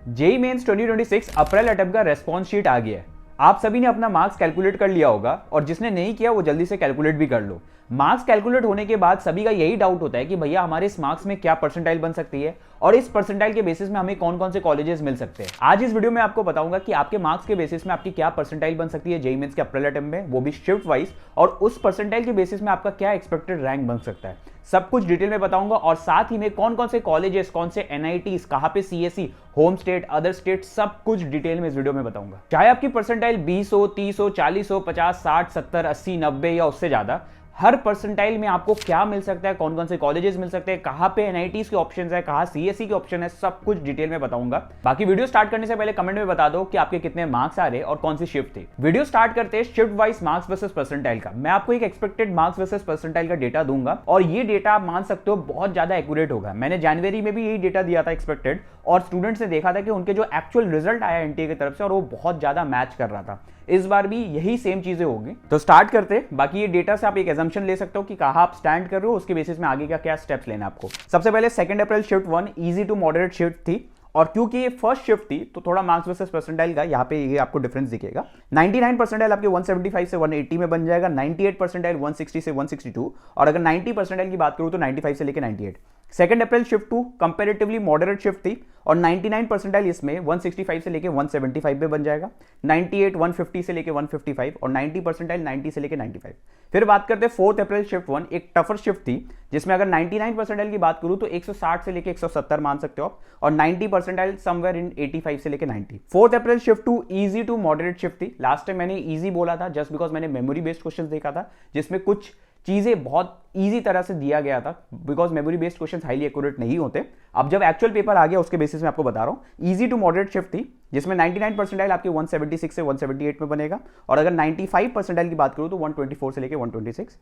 JEE mains 2026 अप्रैल attempt का response sheet आ गया है। आप सभी ने अपना मार्क्स कैलकुलेट कर लिया होगा और जिसने नहीं किया वो जल्दी से कैलकुलेट भी कर लो। मार्क्स कैलकुलेट होने के बाद सभी का यही डाउट होता है कि भैया हमारे इस मार्क्स में क्या परसेंटाइल बन सकती है और इस परसेंटाइल के बेसिस में हमें कौन कौन से कॉलेजेस मिल सकते हैं। आज इस वीडियो में आपको बताऊंगा कि आपके मार्क्स के बेसिस में आपकी क्या परसेंटाइल बन सकती है जेईई मेंस के अप्रैल अटेम्प्ट में, वो भी शिफ्ट वाइज, और उस परसेंटाइल के बेसिस में आपका क्या एक्सपेक्टेड रैंक बन सकता है। सब कुछ डिटेल में बताऊंगा और साथ ही में कौन कौन से कॉलेजेस, कौन से एनआईटीज, कहां पे CSE, home state, other state, सब कुछ डिटेल में इस वीडियो में बताऊंगा। चाहे आपकी परसेंटाइल 20 हो, 30 हो, 40 हो, 50, 60, 70, 80, 90 या उससे ज्यादा, हर परसेंटाइल में आपको क्या मिल सकता है, कौन कौन से कॉलेजेस मिल सकते हैं, कहां पे एनआईटीज के ऑप्शंस है, कहां सीएसई के ऑप्शन है, सब कुछ डिटेल में बताऊंगा। बाकी वीडियो स्टार्ट करने से पहले कमेंट में बता दो कि आपके कितने मार्क्स आ रहे और कौन सी शिफ्ट थी। वीडियो स्टार्ट करते हैं shift wise marks versus percentile का। मैं आपको एक एक्सपेक्टेड मार्क्स वर्सेस परसेंटाइल का डेटा दूंगा और ये डेटा आप मान सकते हो बहुत ज्यादा एक्यूरेट होगा। मैंने जनवरी में भी यही डेटा दिया था एक्सपेक्टेड, और स्टूडेंट्स ने देखा था कि उनके जो एक्चुअल रिजल्ट आया एनटीए की तरफ से और वो बहुत ज्यादा मैच कर रहा था। इस बार भी यही सेम चीजें होगी। तो स्टार्ट करते। बाकी ये डेटा से आप एक एजम्पशन ले सकते हो कि कहां आप स्टैंड कर रहे हो, उसके बेसिस में आगे का क्या स्टेप्स लेना है आपको। सबसे पहले 2 April shift 1 easy to moderate shift थी, और क्योंकि ये फर्स्ट शिफ्ट थी तो थोड़ा मार्क्स वर्सेस परसेंटाइल का यहाँ पे ये आपको डिफरेंस दिखेगा। 99 परसेंटाइल आपके 175 से 180 में बन जाएगा, 98 परसेंटाइल 160 से 162, और अगर 90 परसेंटाइल की बात करूं तो 95 से लेकर 98। 2 April shift 2 comparatively moderate shift थी और 99 परसेंटाइल इसमें 165 से लेकर 175 में बन जाएगा, 98 150 से लेकर 155, और 90 परसेंटाइल 90 से लेकर 95। फिर बात करते हैं 4 अप्रैल शिफ्ट 1, एक टफर शिफ्ट थी जिसमें अगर 99 परसेंटाइल की बात करूं तो 160 से लेकर 170 मान सकते हो आप, और 90 परसेंटाइल समवेयर इन 85 से लेकर 90। 4 April shift 2 easy to moderate shift थी। लास्ट टाइम मैंने इजी बोला था जस्ट बिकॉज मैंने मेमोरी बेस्ड क्वेश्चन देखा था जिसमें कुछ चीजें बहुत इजी तरह से दिया गया था, because memory based question highly accurate नहीं होते। अब जब एक्चुअल पेपर आ गया उसके बेसिस में आपको बता रहा हूं, इजी टू मॉडरेट शिफ्ट थी जिसमें 99 परसेंटाइल आपके 176 से 178 में बनेगा, और अगर 95 परसेंटाइल की बात करूं तो 124 से लेकर 126।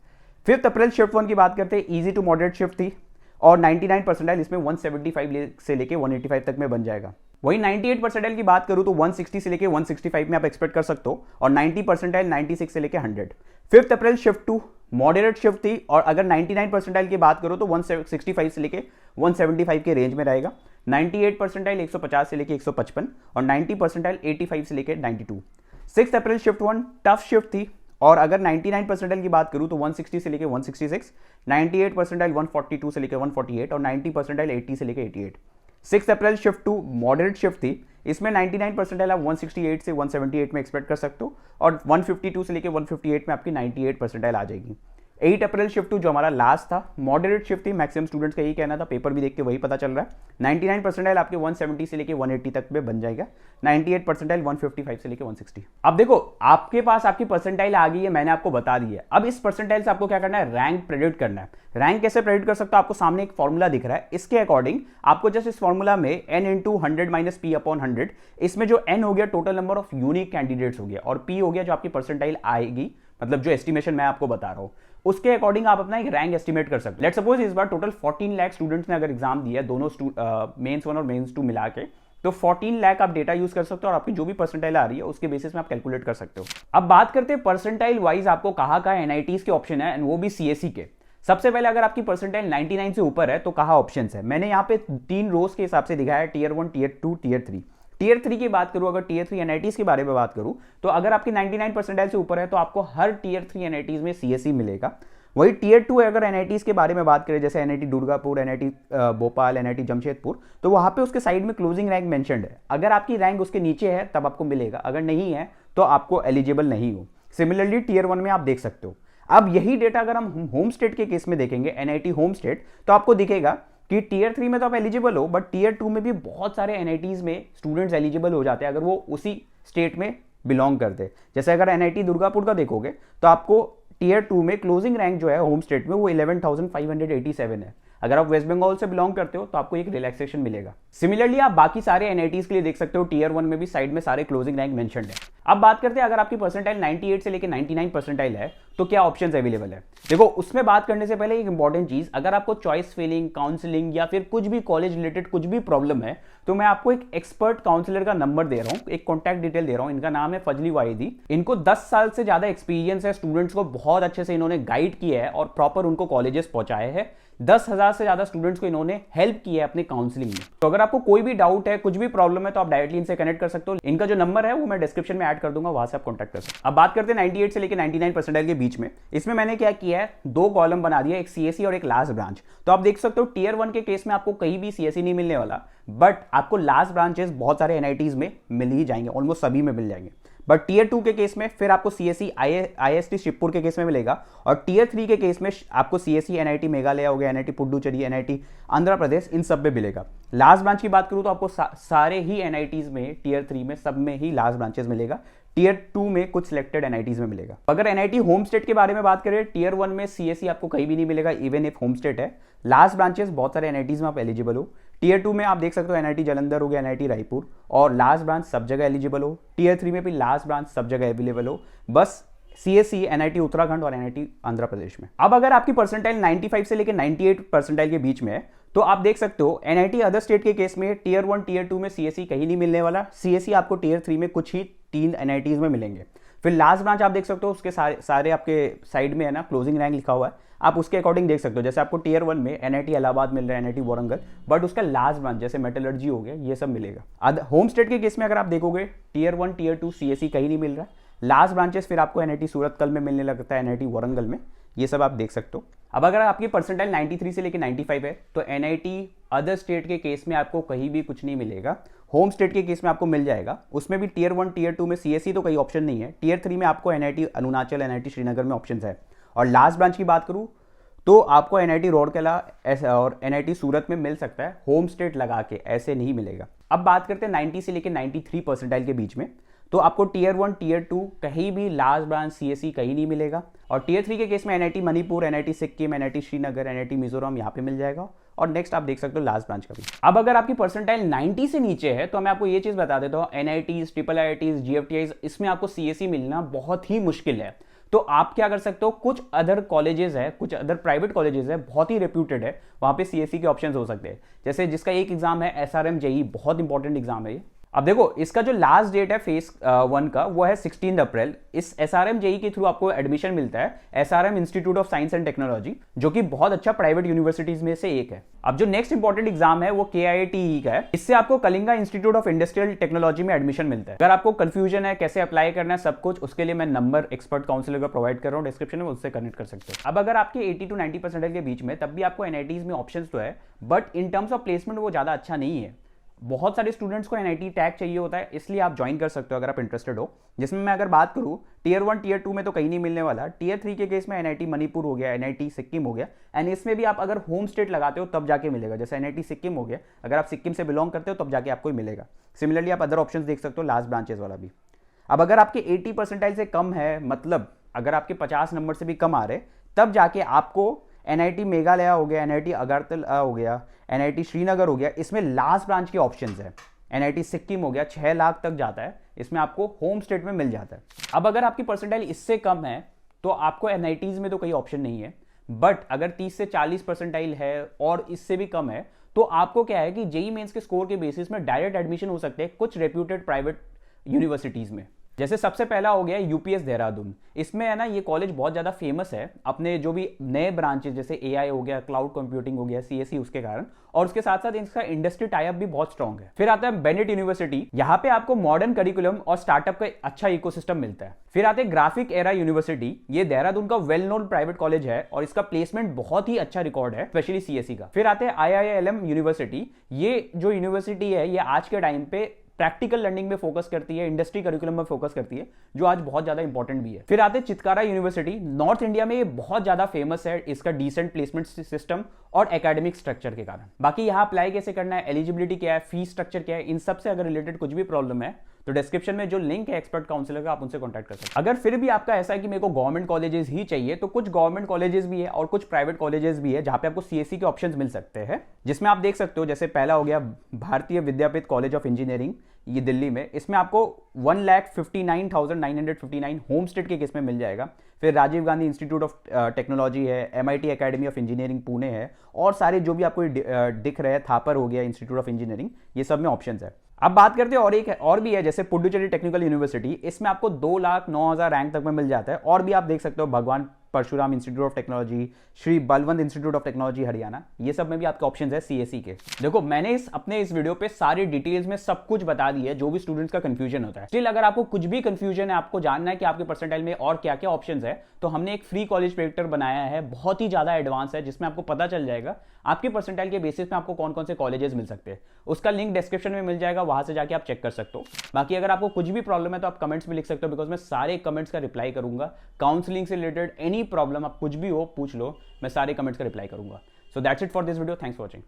5 अप्रैल शिफ्ट 1 की बात करते हैं, इजी टू मॉडरेट शिफ्ट थी और 99 परसेंटाइल इसमें 175 से लेकर 185 तक में बन जाएगा। वही 98 परसेंटाइल की बात करूं तो 160 से लेकर 165 में आप एक्सपेक्ट कर सकते हो, और 90 परसेंटाइल 96 से लेकर 100। 5 अप्रैल शिफ्ट 2 मॉडरेट शिफ्ट थी और अगर 99 परसेंटाइल की बात करो तो 165 से लेके 175 के रेंज में रहेगा, 98 परसेंटाइल 150 से लेके 155, और 90 परसेंटाइल 85 से लेके 92। 6 अप्रैल शिफ्ट 1 टफ शिफ्ट थी और अगर 99 परसेंटाइल की बात करूं तो 160 से लेके 166, 98 परसेंटाइल 142 से लेके 148, और 90 परसेंटाइल 80 से लेके 88। 6 अप्रैल शिफ्ट 2 मॉडरेट शिफ्ट थी, इसमें 99 परसेंटाइल आप 168 से 178 में एक्सपेक्ट कर सकते हो, और 152 से लेकर 158 में आपकी 98 परसेंटाइल आ जाएगी। 8 अप्रैल शिफ्ट 2 जो हमारा लास्ट था, मॉडरेट शिफ्ट थी, मैक्सिमम स्टूडेंट्स का यही कहना था, पेपर भी देख के वही पता चल रहा है। 99 परसेंटाइल आपके 170 से लेकर 180 तक में बन जाएगा, 98 परसेंटाइल 155 से लेकर 160। अब देखो आपके पास आपकी परसेंटाइल आ गई है, मैंने आपको बता दी है। अब इस परसेंटाइल से आपको क्या करना है, रैंक प्रेडिक्ट करना है। रैंक कैसे प्रेडिक्ट कर सकते हो, आपको सामने एक फॉर्मूला दिख रहा है, इसके अकॉर्डिंग आपको जस्ट इस फॉर्मूला में n into 100 minus P upon 100, इसमें जो n हो गया total number of unique candidates हो गया, और p हो गया जो आपकी परसेंटाइल आएगी, मतलब जो एस्टिमेशन मैं आपको बता रहा हूं, उसके अकॉर्डिंग आप अपना एक रैंक एस्टिमेट कर सकते हो। लेट्स सपोज इस बार टोटल 14 लाख स्टूडेंट्स ने अगर एग्जाम दिया दोनों मेंस 1 और मेंस 2 मिला के, तो 14 लाख आप डेटा यूज कर सकते हो और आपकी जो भी परसेंटाइल आ रही है उसके बेसिस में आप कैलकुलेट कर सकते हो। अब बात करते हैं परसेंटाइल वाइज आपको कहाँ एनआईटीज के ऑप्शन है, एंड वो भी सीएसई के। सबसे पहले अगर आपकी परसेंटाइल 99 से ऊपर है तो कहाँ ऑप्शंस है, मैंने यहाँ पे 3 रोज के हिसाब से दिखाया है, टियर 1, टियर 2, टियर 3। टियर 3 की बात करूं, अगर टियर 3 एनआईटीज के बारे में बात करूं तो अगर आपकी 99 परसेंटाइल से ऊपर है तो आपको हर टियर 3 एनआईटीज में सीएसई मिलेगा। वही टियर 2 अगर एनआईटीज के बारे में बात करें, जैसे NIT Durgapur, NIT Bhopal, NIT Jamshedpur, तो वहां पे उसके साइड में क्लोजिंग रैंक मेंशन्ड है। अगर आपकी रैंक उसके नीचे है तब आपको मिलेगा, अगर नहीं है तो आपको एलिजिबल नहीं हो। सिमिलरली टियर 1 में आप देख सकते हो। अब यही डेटा अगर हम होम स्टेट के केस में देखेंगे, एनआईटी होम स्टेट, तो आपको दिखेगा कि टियर 3 में तो आप एलिजिबल हो, बट टियर 2 में भी बहुत सारे एनआईटीज में स्टूडेंट्स एलिजिबल हो जाते हैं अगर वो उसी स्टेट में बिलोंग करते। जैसे अगर एनआईटी दुर्गापुर का देखोगे तो आपको टियर 2 में क्लोजिंग रैंक जो है होम स्टेट में वो 11,587 है। अगर आप वेस्ट बंगाल से बिलोंग करते हो तो आपको एक रिलैक्सेशन मिलेगा। सिमिलरली आप बाकी सारे एनआईटीज के लिए देख सकते हो, टियर 1 में भी साइड में सारे क्लोजिंग रैंक मेंशन्ड है। अब बात करते हैं अगर आपकी परसेंटाइल 98 से लेकर 99 परसेंटाइल है तो क्या ऑप्शंस अवेलेबल है। देखो उसमें बात करने से पहले एक इंपॉर्टेंट चीज, अगर आपको चॉइस फिलिंग, काउंसलिंग या फिर कुछ भी कॉलेज रिलेटेड कुछ भी प्रॉब्लम है तो मैं आपको एक एक्सपर्ट काउंसलर का नंबर दे रहा हूं, एक कॉन्टैक्ट डिटेल दे रहा हूं। इनका नाम है फजली वाहिदी। इनको 10 साल से ज्यादा एक्सपीरियंस है, स्टूडेंट्स को बहुत अच्छे से इन्होंने गाइड किया है और प्रॉपर उनको कॉलेजेस पहुंचाए हैं। 10,000 से ज्यादा स्टूडेंट्स को इन्होंने हेल्प किया है अपने काउंसलिंग में। तो अगर आपको कोई भी डाउट है, कुछ भी प्रॉब्लम है तो आप डायरेक्टली इनसे कनेक्ट कर सकते हो। इनका जो नंबर है वो मैं डिस्क्रिप्शन में ऐड कर दूंगा, वहां से आप कॉन्टैक्ट कर सकते हो। अब बात करते हैं 98 से लेकर 99 परसेंटाइल के बीच में। इसमें मैंने क्या किया है, 2 कॉलम बना दिया, एक सीएसई और एक लास्ट ब्रांच। तो आप देख सकते हो टीयर 1 के केस में आपको कहीं भी सीएसई नहीं मिलने वाला, बट आपको लास्ट ब्रांचेस बहुत सारे एनआईटीज में मिल ही जाएंगे, ऑलमोस्ट सभी में मिल जाएंगे। बट टीयर 2 के केस में फिर आपको सीएसई आईएसटी शिवपुर के केस में मिलेगा, और टीयर 3 के केस में आपको सीएसई एनआईटी मेघालय हो गया, एनआईटी पुडुचेरी, एनआईटी आंध्र प्रदेश, इन सब में मिलेगा। लास्ट ब्रांच की बात करूं तो आपको सारे ही एनआईटीज में टीयर 3 में सब में ही लास्ट ब्रांचेस मिलेगा। टीयर 2 में कुछ सिलेक्टेड एनआईटीज में मिलेगा। अगर एनआईटी होम स्टेट के बारे में बात करें, टीयर 1 में सीएसई आपको कहीं भी नहीं मिलेगा, इवन इफ होम स्टेट है। लास्ट ब्रांचेस बहुत सारे एनआईटीज में आप एलिजिबल हो। टीयर 2 में आप देख सकते हो एनआईटी जालंधर हो गया, एनआईटी रायपुर, और लास्ट ब्रांच सब जगह एलिजिबल हो। टीयर 3 में भी लास्ट ब्रांच सब जगह अवेलेबल हो, बस सीएसई, एनआईटी उत्तराखंड और एनआईटी आंध्र प्रदेश में। अब अगर आपकी परसेंटाइल 95 से लेकर 98 परसेंटाइल के बीच में है तो आप देख सकते हो एनआईटी अदर स्टेट के केस में टीयर 1 टीयर 2 में सीएसई कहीं नहीं मिलने वाला। सीएसई आपको टीयर 3 में कुछ ही 3 एनआईटीज में मिलेंगे। फिर लास्ट ब्रांच आप देख सकते हो उसके सारे आपके साइड में है ना, क्लोजिंग रैंक लिखा हुआ है, आप उसके अकॉर्डिंग देख सकते हो। जैसे आपको टीयर 1 में एनआईटी इलाहाबाद मिल रहा है, एनआईटी वारंगल, बट उसका लास्ट ब्रांच जैसे मेटलर्जी हो गया, ये सब मिलेगा। होम स्टेट के केस में अगर आप देखोगे टीयर 1 टीयर 2 सीएसई कहीं नहीं मिल रहा है। लास्ट ब्रांचेस फिर आपको एनआईटी सूरतकल में मिलने लगता है, एनआईटी वारंगल में, ये सब आप देख सकते हो। अब अगर आपकी परसेंटाइल 93 से लेकर 95 है तो एनआईटी अदर स्टेट के केस में आपको कहीं भी कुछ नहीं मिलेगा। होम स्टेट के केस में आपको मिल जाएगा, उसमें भी टीयर 1 टीयर 2 में सीएसई तो कहीं ऑप्शन नहीं है। टीयर 3 में आपको एनआईटी अरुणाचल, एनआईटी श्रीनगर में ऑप्शन है। और लास्ट ब्रांच की बात करूं तो आपको एनआईटी रोडकेला और एनआईटी सूरत में मिल सकता है, होम स्टेट लगा के, ऐसे नहीं मिलेगा। अब बात करते हैं 90 से लेकर 93 परसेंटाइल के बीच में, तो आपको टीयर 1 टीयर 2 कहीं भी लास्ट ब्रांच सीएसई कहीं नहीं मिलेगा। और टीयर 3 के केस में NIT Manipur, NIT Sikkim, NIT Srinagar, NIT Mizoram यहाँ पे मिल जाएगा। और नेक्स्ट आप देख सकते हो लास्ट ब्रांच का भी। अब अगर आपकी परसेंटाइल 90 से नीचे है तो मैं आपको ये चीज बता देता हूँ, एनआईटीज, ट्रिपल आईआईटीज, जीएफटीआईज, इसमें आपको सीएसई मिलना बहुत ही मुश्किल है। तो आप क्या कर सकते हो, कुछ अदर कॉलेजेस है, कुछ अदर प्राइवेट कॉलेजेस है, बहुत ही रेप्यूटेड है, वहां पे सीएसई के ऑप्शंस हो सकते हैं। जैसे जिसका एक एग्जाम है एसआरएम जेई, बहुत इंपॉर्टेंट एग्जाम है ये। अब देखो इसका जो लास्ट डेट है फेज 1 का वो है 16 अप्रैल। इस एसआरएम जेई के थ्रू आपको एडमिशन मिलता है SRM institute of science and technology, जो कि बहुत अच्छा प्राइवेट यूनिवर्सिटीज में से एक है। अब जो नेक्स्ट इंपॉर्टेंट एग्जाम है वो केआईटीई का है। इससे आपको Kalinga institute of industrial technology में एडमिशन मिलता है। अगर आपको कंफ्यूजन है कैसे अप्लाई करना है सब कुछ, उसके लिए मैं नंबर एक्सपर्ट काउंसलर का प्रोवाइड कर रहा हूँ डिस्क्रिप्शन में, उससे कनेक्ट कर सकते हो। अब अगर आपके 80 to 90% के बीच में, तब भी आपको एनआईटीज में ऑप्शंस तो है, but in terms of placement वो ज्यादा अच्छा नहीं है। बहुत सारे स्टूडेंट्स को एनआईटी टैग चाहिए होता है, इसलिए आप ज्वाइन कर सकते हो अगर आप इंटरेस्टेड हो। जिसमें मैं अगर बात करूं टीयर 1 टीयर 2 में तो कहीं नहीं मिलने वाला। टीयर 3 के केस में एनआईटी मणिपुर हो गया, एनआईटी सिक्किम हो गया, एंड इसमें भी आप अगर होम स्टेट लगाते हो तब जाके मिलेगा। जैसे एनआईटी सिक्किम हो गया, अगर आप सिक्किम से बिलोंग करते हो तब जाके आपको मिलेगा। सिमिलरली आप अदर ऑप्शन देख सकते हो लास्ट ब्रांचेस वाला भी। अब अगर आपके 80 परसेंटाइल से कम है, मतलब अगर आपके 50 नंबर से भी कम आ रहे, तब जाके आपको एनआईटी मेघालय हो गया, एनआईटी अगरतला हो गया, एनआईटी श्रीनगर हो गया, इसमें लास्ट ब्रांच के ऑप्शंस है। एनआईटी सिक्किम हो गया, 6 लाख तक जाता है, इसमें आपको होम स्टेट में मिल जाता है। अब अगर आपकी परसेंटाइल इससे कम है तो आपको एनआईटीज में तो कोई ऑप्शन नहीं है, बट अगर 30 से 40 परसेंटाइल है और इससे भी कम है तो आपको क्या है कि जेईई मेंस के स्कोर के बेसिस में डायरेक्ट एडमिशन हो सकते हैं कुछ रेप्यूटेड प्राइवेट यूनिवर्सिटीज में। जैसे सबसे पहला हो गया यूपीएस देहरादून। इसमें है ना ये कॉलेज बहुत ज्यादा फेमस है अपने जो भी नए ब्रांचेस जैसे एआई हो गया, क्लाउड कंप्यूटिंग हो गया, सीएसई उसके कारण, और उसके साथ साथ इसका इंडस्ट्री टाई अप भी बहुत स्ट्रॉन्ग है। फिर आता है बेनेट यूनिवर्सिटी, यहाँ पे आपको मॉडर्न करिकुलम और स्टार्टअप का अच्छा इकोसिस्टम मिलता है। फिर आते हैं ग्राफिक एरा यूनिवर्सिटी, ये देहरादून का वेल नोन प्राइवेट कॉलेज है और इसका प्लेसमेंट बहुत ही अच्छा रिकॉर्ड है, स्पेशली सीएसई का। फिर आते हैं आईआईएलएम यूनिवर्सिटी, ये जो यूनिवर्सिटी है ये आज के टाइम पे प्रैक्टिकल लर्निंग में फोकस करती है, इंडस्ट्री करिकुलम में फोकस करती है, जो आज बहुत ज्यादा इंपॉर्टेंट भी है। फिर आते हैं चितकारा यूनिवर्सिटी, नॉर्थ इंडिया में ये बहुत ज्यादा फेमस है इसका डिसेंट प्लेसमेंट सिस्टम और एकेडमिक स्ट्रक्चर के कारण। बाकी यहाँ अप्लाई कैसे करना है, एलिजिबिलिटी क्या है, फीस स्ट्रक्चर क्या है, इन सब से अगर रिलेटेड कुछ भी प्रॉब्लम है तो डिस्क्रिप्शन में जो लिंक है एक्सपर्ट काउंसलर का, आप उनसे कॉन्टैक्ट कर सकते हैं। अगर फिर भी आपका ऐसा है कि मेरे को गवर्नमेंट कॉलेजेस ही चाहिए, तो कुछ गवर्नमेंट कॉलेजेस भी है और कुछ प्राइवेट कॉलेजेस भी है जहां पे आपको सीएससी के ऑप्शंस मिल सकते हैं, जिसमें आप देख सकते हो जैसे पहला हो गया भारतीय विद्यापीठ कॉलेज ऑफ इंजीनियरिंग, ये दिल्ली में, इसमें आपको 1,59,959 होम स्टेट के केस में मिल जाएगा। फिर Rajiv Gandhi institute of technology है, MIT academy of engineering Pune है, और सारे जो भी आपको दिख रहे हैं, थापर हो गया इंस्टीट्यूट ऑफ इंजीनियरिंग, ये सब में ऑप्शंस है। अब बात करते हैं और एक और भी है जैसे पुडुचेरी टेक्निकल यूनिवर्सिटी, इसमें आपको 2,09,000 रैंक तक में मिल जाता है। और भी आप देख सकते हो भगवान Parshuram institute of technology, Shri Balwant institute of technology Haryana, ये सब में भी आपके ऑप्शंस है सीएससी के। देखो मैंने अपने इस वीडियो पे सारी डिटेल्स में सब कुछ बता दी है जो भी स्टूडेंट्स का कंफ्यूजन होता है। स्टिल अगर आपको कुछ भी कंफ्यूजन है, आपको जानना है कि आपके परसेंटाइल में और क्या क्या ऑप्शंस है, तो हमने एक फ्री कॉलेज प्रेडिक्टर बनाया है, बहुत ही ज्यादा एडवांस है, जिसमें आपको पता चल जाएगा आपके परसेंटाइल के बेसिस पे आपको कौन कौन से कॉलेजेस मिल सकते हैं। उसका लिंक डिस्क्रिप्शन में मिल जाएगा, वहां से जाके आप चेक कर सकते हो। बाकी अगर आपको कुछ भी प्रॉब्लम है तो आप कमेंट्स में लिख सकते हो, बिकॉज मैं सारे कमेंट्स का रिप्लाई करूंगा। काउंसलिंग से रिलेटेड एनी प्रॉब्लम आप कुछ भी हो पूछ लो, मैं सारे कमेंट्स का रिप्लाई करूंगा। So that's it for this video, thanks for watching.